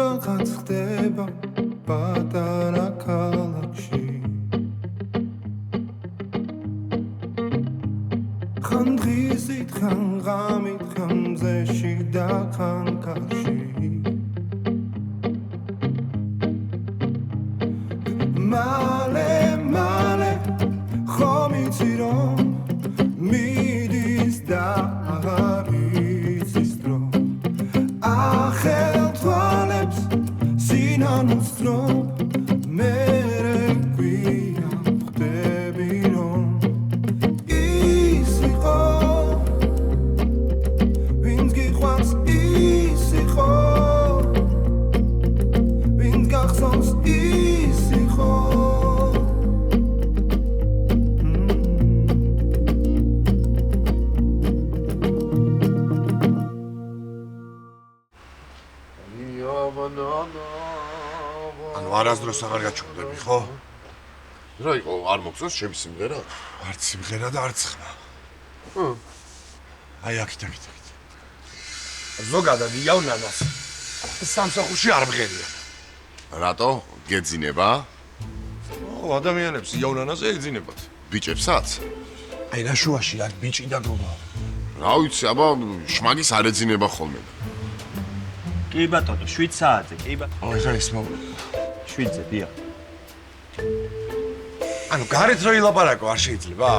რაღაც ხდება პატარა ქალაქში ხან დღისით ხან ღამით ხან მზეში და ხან კარში მალე მალე ხომ იცი რომ მიდის და აღარ იცის დრო ახელ თვალებს სინანულს ძრობ მერე გვიან ხვდები რომ ის იყო ვინც გიყვარს ის იყო ვინც გახსოვს ის იყო არასდროს აღარ გაჩვენდები, ხო? რა იყო, არ მოგწონს ჩემი სიმღერა? არც სიმღერა და არც ხმა. აი, აქეთ. ზოგადად იავნანას სამსახურში არ მღერია. რატო? გეძინება? ადამიანებს იავნანას ეძინებათ. ბიჭებსაც? აი, ნაშუაში აქ ბიჭი და გოგო. რა ვიცი, აბა შმაგის არ ეძინება ხოლმე. კი ბატონო, 7 საათზე, კი ბატონო. აი, რა ის მოვიდა. 7-ზე, დია. ანუ გარეთ რო ილაპარაკო არ შეიძლება?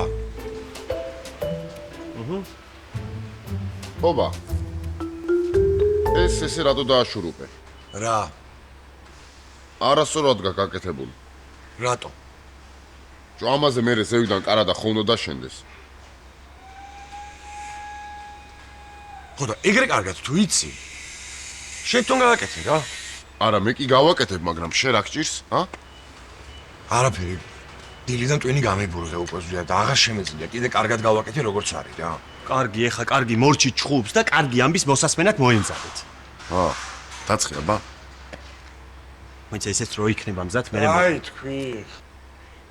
ობა. ესე რატო დააშურუპე? რა? არასწორად გაკეთებული. რატო? ამაზე მერე ზევიდან კარადა ხოვნო დაშენდეს. ხო და ეგრე კარგად თუ იცი? შენ თვითონ გააკეთე რა? არა, მე კი გავაკეთებ, მაგრამ შენ რა გჭირს, ა? არაფერი. დილიდან ტვინი გამიბურღე უკვე ზუსტად და აღარ შემეძლია. კიდე კარგად გავაკეთე როგორც არის რა. კარგი, ეხა კარგი მორჩი ჩხუბს და კარგი ამბის მოსასმენად მოემზადეთ. დაწყე, აბა. მოიცა ესეც რო იქნება მზად, მე აი, თქვი.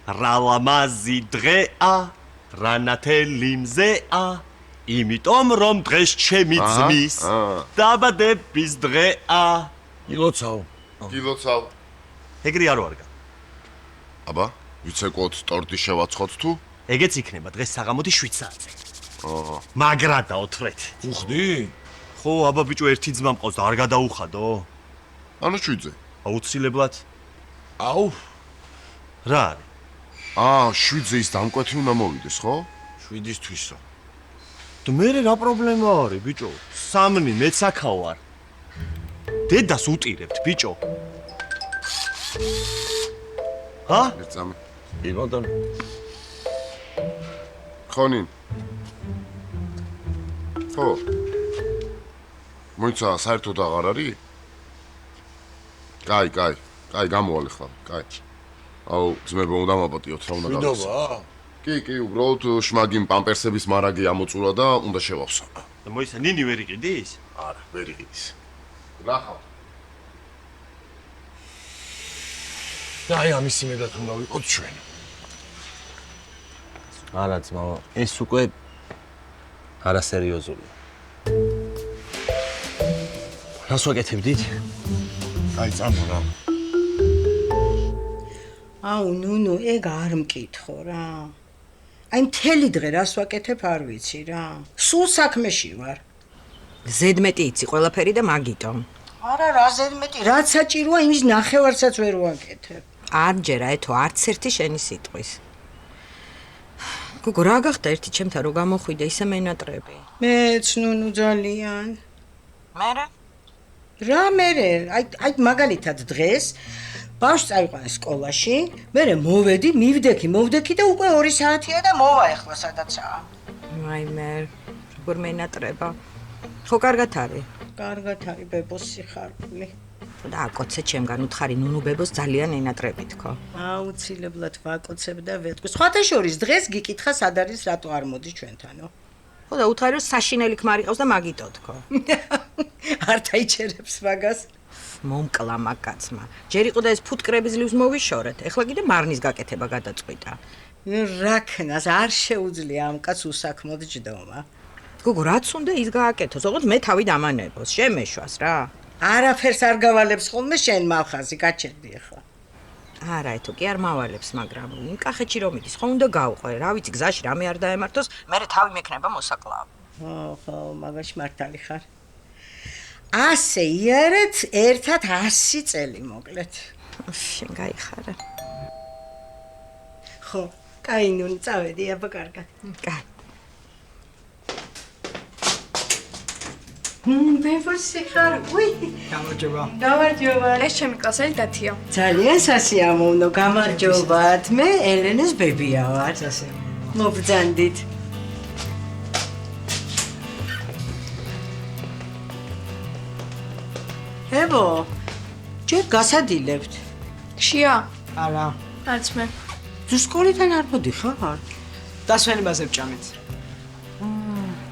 რა ლამაზი დღეა, რანათელი მზეა, იმიტომ რომ დღეს ჩემი ძმის დაბადების დღეა. ილოცავ. ეგრე არ ვარგა. აბა, ვიცეკოთ ტორტი შევაცხოთ თუ? ეგეც იქნება დღეს საღამოთი 7 საათზე. მაგრა და ოთრეთ. უხდი? ხო, აბა ბიჭო, ერთი ძმა მყავს და არ გადაუხადო? ანუ 7-ზე. აუცილებლად. აუ. რა არის? 7-ზე ის დამკვეთი უნდა მოვიდეს, ხო? 7-ისთვისო. და მე რა პრობლემა არის, ბიჭო? სამნი მეც აქა ვარ. დედას უტირებთ, ბიჭო. ჰა? ერთამე. კი ბატონო. ხონინ. ხო. მოიცა საერთოდ აღარ არის? კაი, გამოვალე ხლა, კაი. აუ, ძმებო, უნდა მაპატიოთ, რა უნდა გავიქცე. ვიდობა? კი, უბრალოდ შმაგიმ პამპერსების მარაგი ამოწურა და უნდა შევავსო. და მოიცა ნინი ვერ იყიდის? არა, ვერ იყიდის. რა ხავ? და აი ამის იმედად უნდა ვიყოთ ჩვენ. არა ძმაო, ეს უკვე არასერიოზულია. რას ვაკეთებდით? აი წამონა. აუ, ნუნუ, ეგ არ მკითხო რა. აი მთელი დღე რას ვაკეთებ არ ვიცი რა. სულ საქმეში ვარ. ზედმეტი იცი ყველაფერი და მაგიტომ. არა, რა ზედმეტი, რაც საჭიროა იმის ნახევარსაც ვერ ვაკეთებ. არ მჯერა ეთო არც ერთი შენი სიტყვის. გოგო, რა გახდა ერთი ჩემთან რო გამოხვიდე ისე მენატრები? მეც ნუნუ ძალიან. მერე? რა მერე? აი მაგალითად დღეს ბავშვს წაიყვანე სკოლაში, მერე მოვედი, მივდექი და უკვე 2 საათია და მოვა ეხლა სადაცაა. აი მე როგორ მენატრება. ხო კარგად არის? კარგად არის ბებოს სიხარული. და აკოცე ჩემგან უთხარი ნუნუ ბებოს ძალიან ენატრები თქო. აუცილებლად ვაკოცებ და ვეთქვი. სხვათა შორის დღეს გიკითხა სად არის რატო არ მოდის ჩვენთანო. ხო და უთხარი რომ საშინელი ქმარი ყავს და მაგიტო თქო. არ დაიჩერებს მაგას. მომკლა მაგაცმა. ჯერ იყო და ეს ფუტკრების ძლივს მოვიშორეთ. ეხლა კიდე მარნის გაკეთება გადაწყვიტა. რა ქნას არ შეუძლია ამ კაც უსაქმოდ ჯდომა. გოგო, რაც უნდა ის გააკეთოს, ოღონდ მე თავი დამანებოს, შემეშვას რა. არაფერს არ გავალებს ხოლმე შენ მავხაზი, გაჩერდი ახლა. არა, ეთო კი არ მავალებს, მაგრამ კახეთში რომ მიდის, ხო უნდა გავყვე, რა ვიცი, გზაში რამე არ დაემართოს, მე თავი მექნება მოსაკლავ. ხო, მაგაში მართალი ხარ. ასე იარეთ, ერთად 100 წელი მოკლეთ. შენ გაიხარა. ხო, კაი, ნუ წავედი, აბა კარგად. კაი. ბებოსი ხარ, უი. გამარჯობა. გამარჯობა. ეს ჩემი კლასელი დათია. ძალიან სასიამოვნო, გამარჯობათ. მე ელენეს ბებია ვარ. სასიამოვნო. მობრძანდით. ებო, ჯერ გასადილებთ. შია? არა, არც მე. თუ სკოლიდან არ მოდიხარ? დასვენებაზე ვჭამეთ.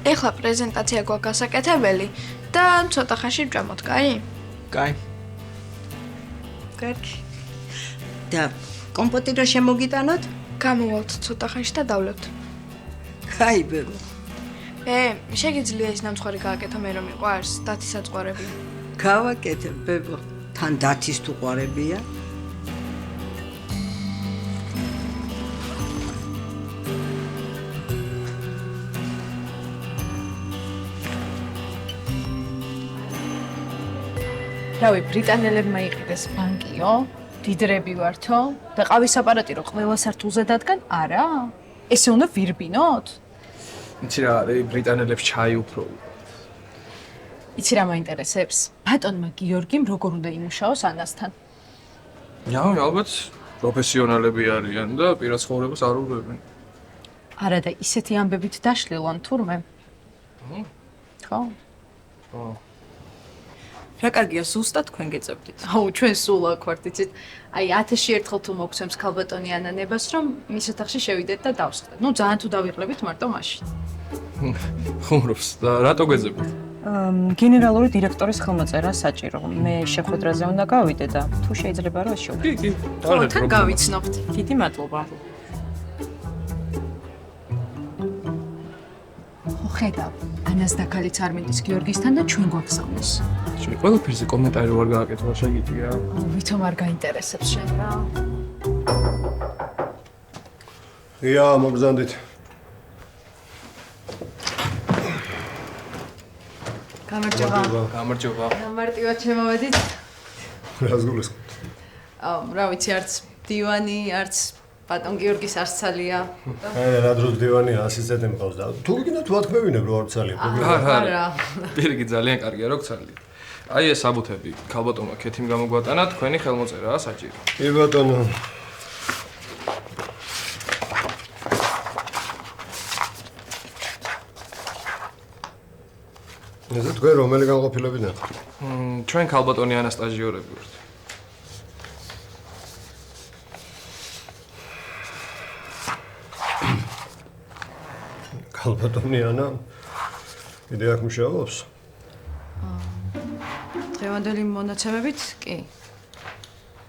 ეხლა პრეზენტაცია გვაქვს გასაკეთებელი და ცოტა ხანში ვჭამოთ, კაი? კაი. კარგი. და კომპოტი რა შემოგიტანოთ? გამოვალთ ცოტა ხანში და დავლევთ. კაი, ბებო. შეგიძლია ის ნამცხვარი გააკეთო მე რომ მიყვარს, დათის საწყარები. გავაკეთებ, ბებო. თან დათის თუ ყვარებია? რავი, ბრიტანელებმა იყიდეს ბანკიო, დიდრები ვართო და ყავის აპარატი რო ყველა სართულზე დადგან, არა? ესე უნდა ვირბინოთ? იცი რა არის, ბრიტანელებს ჩაი უფრო. იცი რა მაინტერესებს? ბატონმა გიორგიმ როგორ უნდა იმუშაოს ანასთან? ალბათ პროფესიონალები არიან და პირად ცხოვრებას არ უღებენ. არა და ისეთი ამბებით დაშლილან თურმე. ხო? რა კარგია, ზუსტად თქვენ გეწევდით. აუ, ჩვენ სულ აქ ვართ, იცით? აი 1000-ში ერთხელ თუ მოგცემს ქალბატონი ანანებას, რომ მის ოთახში შევიდეთ და დავსწრეთ. ნუ ძალიან თუ დავიყლებით მარტო მაშინ. ხუმრობს და რატო გეძებთ? გენერალური დირექტორის ხელმოწერა საჭირო. მე შეხვედრაზე უნდა გავიდე და თუ შეიძლება რომ შევიდე. კი, თან გავიცნობთ. დიდი მადლობა. ხედავ, ანას და ქალიც არ მიდის გიორგისთან და ჩვენ გვაგზავნოს. შენ ყველაფერზე კომენტარი ვარ გააკეთო, შეგიძლია? ვითომ არ გაინტერესებს შენ რა? ია, მოგზანდით. გამარჯობა. გამარჯობა. მარტივად შემოვედით. რას გულისხმობ? რა ვიცი, არც დივანი, არც ბატონ გიორგის არცალია. რა დროს დივანია 100 წელი მყავს და თუ გინდა თუ ათქვევინებ რო არცალია. არა. პირიქით ძალიან კარგია რო გცალით. აი ეს საბუთები, ქალბატონმა ქეთიმ გამოგვატანა, თქვენი ხელმოწერაა საჭირო. კი ბატონო. ეს თქვენ რომელი განყოფილებიდან? ჩვენ ქალბატონი ანასტაჟიორები ვართ. ქალბატონი ანა კიდე აქ მუშაობს? დღევანდელი მონაცემებით კი.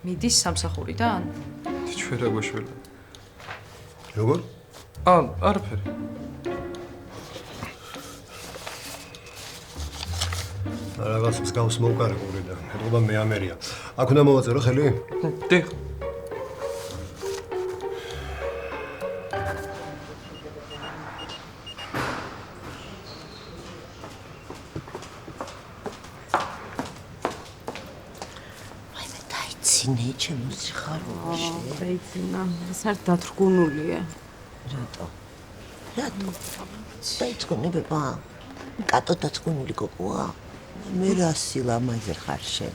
მიდის სამსახურიდან? ჩვენ რა გვეშველა? როგორ? არაფერი. რაღაც მსგავს მოვკარებული და ეთყობა მე ამერია. აქ უნდა მოვაწერო ხელი? დიახ. ცინე ჩემო სიხარულში. დაიცინა, ეს არ დათრგუნულია. რატო? დაიწყონებება? კატო დათრგუნული გოგოა? მე რა სილამაზე ხარ შენ?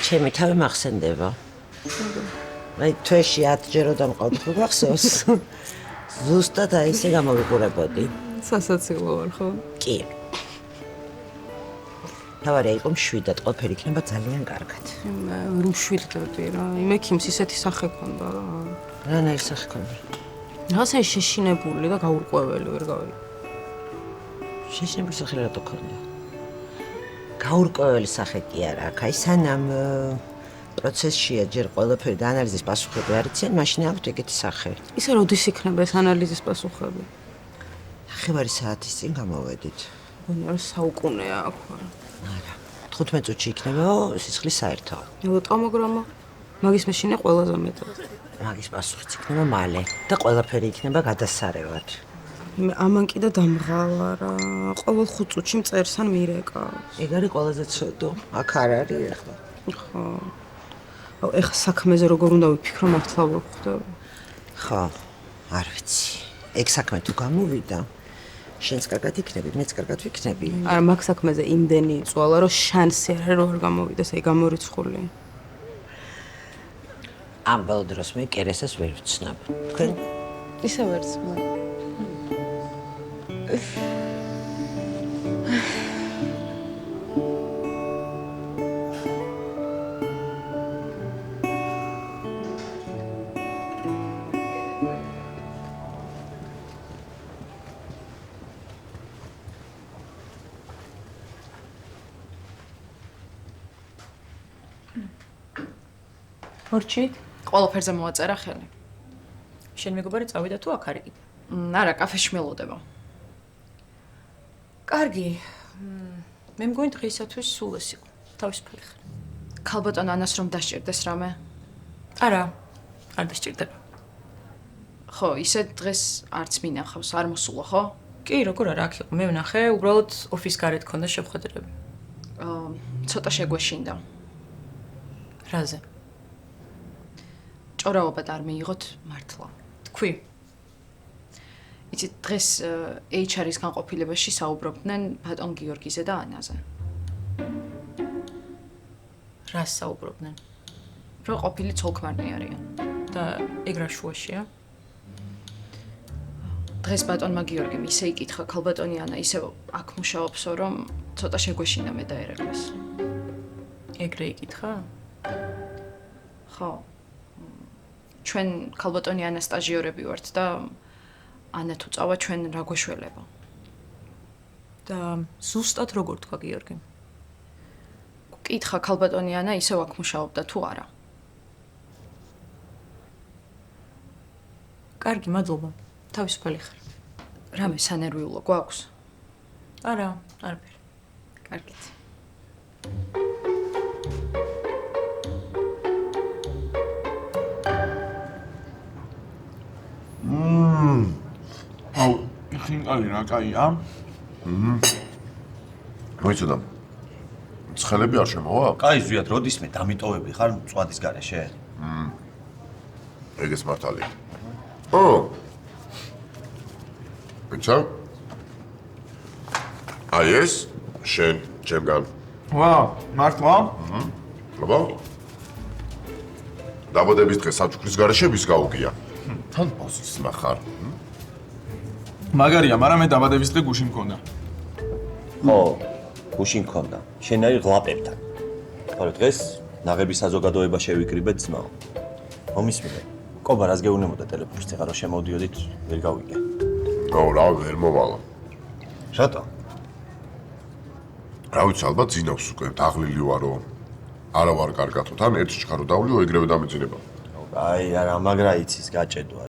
ჩემი თავი მახსენდება. აი თვეში 10 ჯეროდან მყავდი ხო გახსოვს? ზუსტად აი ესე გამოვიყურებოდი. სასაცილო ვარ ხო? კი. თავარია იყო მშვიდად, ყოფილი იქნება ძალიან კარგად. მე ვერ მშვიდდებდი რა. იმექიმს ისეთი სახე ქონდა რა. რანაირ სახე ქონდა? რაღაცა შეშინებული და გაურკვეველი ვერ გავიგე. შეშინებული სახე რატო ქონდა? გაურკვეველი სახე კი არა, აქ აი სანამ პროცესშია ჯერ ყველაფერი და ანალიზის პასუხები არ იციან, მაშინ აქვთ ეგეთი სახე. ისე როდის იქნება ეს ანალიზის პასუხები? ნახევარი საათის წინ გამოვედით. მგონი რომ საუკუნეა აქ. არა. 15 წუთში იქნება სისხლის საერთო. ელოტომოგრამა. მაგის მეშინე ყველაზე მეტად. მაგის პასუხიც იქნება მალე და ყველაფერი იქნება გადასარევად. მე ამან კიდე დამღალა რა. ყოველ 5 წუთში მწერს ან მირეკავს. ეგ არის ყველაზე ცოდო. აქ არ არის ახლა. ხო. ეხა საქმეზე როგორ უნდა ვიფიქრო მართლა ვხვდები. ხო, არ ვიცი. ეგ საქმე თუ გამოვიდა, შენს კარგად იქნები, მეც კარგად ვიქნები. არა, მაგ საქმეზე იმდენი იწვალა, რომ შანსი არ არის რომ არ გამოვიდეს, აი გამორიცხული. ამ ბოლო დროს მე კერესას ვერ ვცნობ. თქვენ ისე ვერც. მორჩით? ყველაფერზე მოაწერა ხელი. შენ მეგობარი წავიდა თუ აქ არის? არა, კაფეში მელოდება. კარგი. მე მგონი დღეისათვის სულ ეს იყო. თავისუფალი ხარ. ქალბატონ ანას რომ დასჭირდეს რამე? არა, არ დასჭირდება. ხო, ისე დღეს არც მინახავს, არ მოსულა, ხო? კი, როგორ არა, აქ იყო. მე ვნახე, უბრალოდ ოფის გარეთ ქონდა შეხვედრები. ცოტა შეგვეშინდა. რაზე? ჭორაობა და არ მიიღოთ მართლა. თქვი. იცი დღეს HR-ის განყოფილებაში საუბრობდნენ ბატონ გიორგიზე და ანაზე. რას საუბრობდნენ? რომ ყოფილი ცოლ-ქმარნი არიან. და ეგ რა შუაშია? დღეს ბატონმა გიორგიმ ისე იკითხა ქალბატონი ანა ისე აქ მუშაობსო რომ ცოტა შეგვეშინდა მე და ერეკლეს. ეგრე იკითხა? ხო. ჩვენ ქალბატონი ანა სტაჟიორები ვართ და ანა თუ წავა ჩვენ რა გვეშველება. და ზუსტად როგორ თქვა გიორგიმ? კითხა ქალბატონი ანა ისევ აქ მუშაობდა თუ არა. კარგი, მადლობა. თავისუფალი ხარ. რამე სანერვიულო გვაქვს? არა, არაფერი. კარგით. აუ, ხინკალი რა კაია? მოიცოდა. ცხელები არ შემოვა? კაი ზვიად, როდისმე დამიტოვებდი ხარ მწვადის გარეშე? ეგეც მართალია. ბიჭა? აი ეს შენ ჩემგან. ვა, მართლა? აბა. დაბადების დღე საჩუქრის გარეშე ვის გაუგია? თან პოზის ნახარ. მაგარია, მაგრამ მე დაბადების დღე გუში მქონდა. ხო, გუში მქონდა. შენ არის ღლაპებთან. თორე დღეს ნაღების საზოგადოება შევიკრიბეთ ძმაო. მომისმინე. კობა რას გეუნებოდა ტელეფონში ხარ რომ შემოდიოდით, ვერ გავიგე. აუ, რა ვერ მოვალა. რატო? რა ვიცი, ალბათ ძინავს უკვე, დაღლილი ვარო. არა ვარ კარგათო, თან ერთ ჩქარო დავლიო, ეგრევე დამეძინება. აი, არა, მაგრა იცის გაჭედვა.